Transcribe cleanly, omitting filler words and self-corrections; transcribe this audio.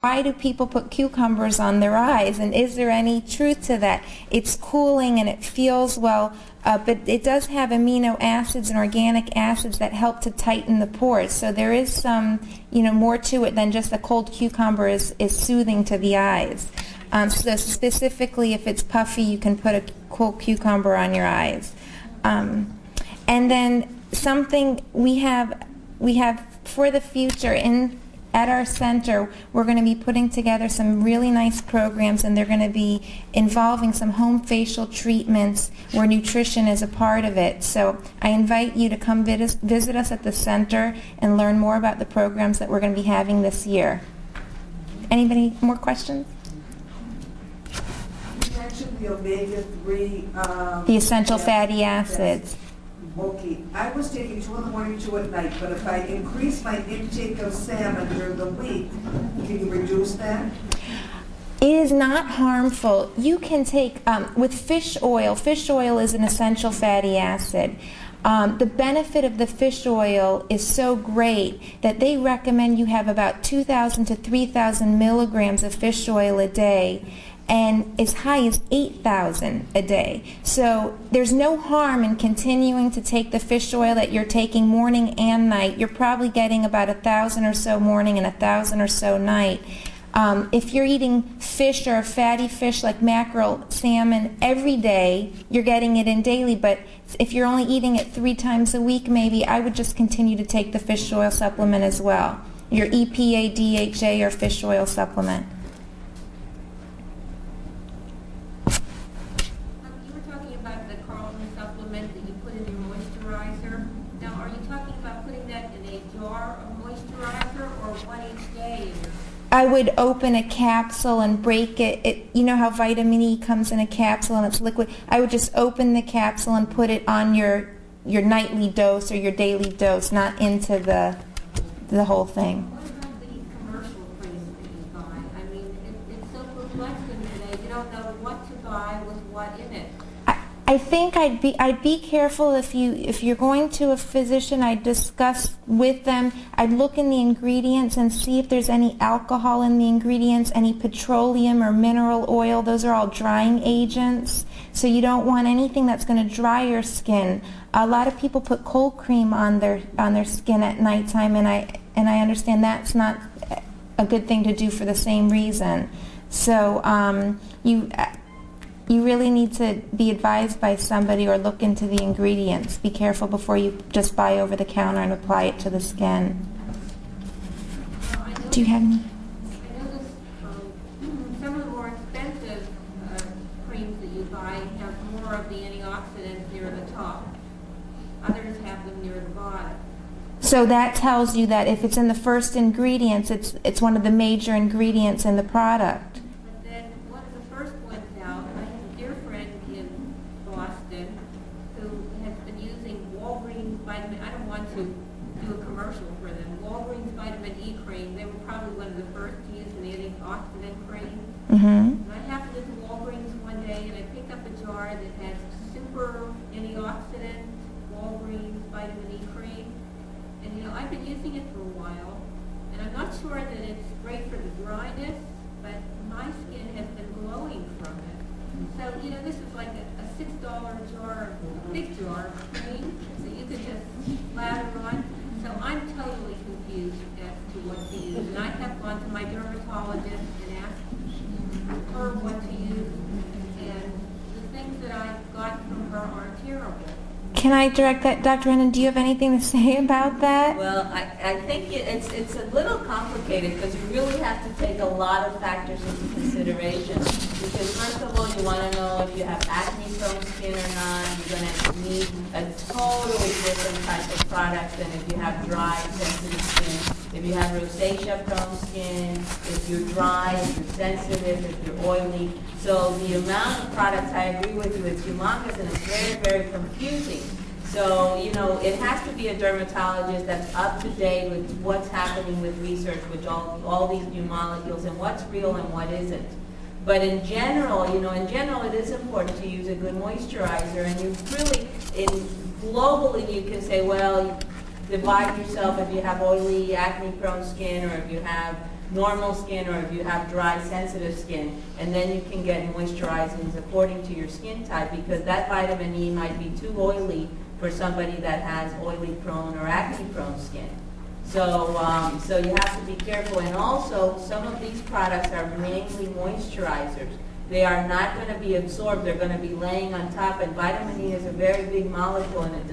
why do people put cucumbers on their eyes, and is there any truth to that? It's cooling and it feels well, but it does have amino acids and organic acids that help to tighten the pores. So there is some, more to it than just a cold cucumber is soothing to the eyes. So specifically, if it's puffy, you can put a cold cucumber on your eyes. And then something we have for the future at our center, we're going to be putting together some really nice programs, and they're going to be involving some home facial treatments where nutrition is a part of it. So I invite you to come visit us at the center and learn more about the programs that we're going to be having this year. Anybody more questions? You mentioned the omega-3. The essential fatty acids. Okay, I was taking 2 in the morning, 2 at night, but if I increase my intake of salmon during the week, can you reduce that? It is not harmful. You can take, with fish oil is an essential fatty acid. The benefit of the fish oil is so great that they recommend you have about 2,000 to 3,000 milligrams of fish oil a day, and as high as 8,000 a day. So there's no harm in continuing to take the fish oil that you're taking morning and night. You're probably getting about 1,000 or so morning and 1,000 or so night. If you're eating fish or a fatty fish like mackerel, salmon every day, you're getting it in daily. But if you're only eating it 3 times a week, maybe I would just continue to take the fish oil supplement as well. Your EPA, DHA, or fish oil supplement. I would open a capsule and break it. You know how vitamin E comes in a capsule and it's liquid? I would just open the capsule and put it on your nightly dose or your daily dose, not into the whole thing. What about the commercial creams that you buy? I mean, it's so perplexing today. You don't know what to buy with what in it. I think I'd be careful if you're going to a physician. I'd discuss with them. I'd look in the ingredients and see if there's any alcohol in the ingredients, any petroleum or mineral oil. Those are all drying agents. So you don't want anything that's going to dry your skin. A lot of people put cold cream on their skin at nighttime, and I understand that's not a good thing to do for the same reason. So you really need to be advised by somebody or look into the ingredients. Be careful before you just buy over the counter and apply it to the skin. Do you have any? I noticed some of the more expensive creams that you buy have more of the antioxidants near the top. Others have them near the bottom. So that tells you that if it's in the first ingredients, it's one of the major ingredients in the product. And I happened to Walgreens one day, and I picked up a jar that has super antioxidant Walgreens vitamin E cream. And I've been using it for a while, and I'm not sure that it's great for the dryness, but my skin has been glowing from it. So this is like a $6 jar, big jar of cream that you could just lather on. So I'm totally confused as to what to use, and I have gone to my dermatologist and asked her what to use, and the things that I got from her are terrible. Can I direct that, Dr. Hennon? Do you have anything to say about that? Well, I think it's a little complicated because you really have to take a lot of factors into consideration. Because first of all, you want to know if you have acne-prone skin or not. You're going to need a totally different type of product than if you have dry, sensitive skin. If you have rosacea-prone skin, if you're dry, if you're sensitive, if you're oily. So the amount of products, I agree with you, it's humongous and it's very, very confusing. So, it has to be a dermatologist that's up to date with what's happening with research, with all these new molecules and what's real and what isn't. But in general, it is important to use a good moisturizer, and you really, globally, you can say, well, divide yourself if you have oily, acne-prone skin, or if you have normal skin or if you have dry, sensitive skin. And then you can get moisturizings according to your skin type, because that vitamin E might be too oily for somebody that has oily prone or acne prone skin. So, so you have to be careful. And also, some of these products are mainly moisturizers. They are not going to be absorbed. They're going to be laying on top. And vitamin E is a very big molecule, and it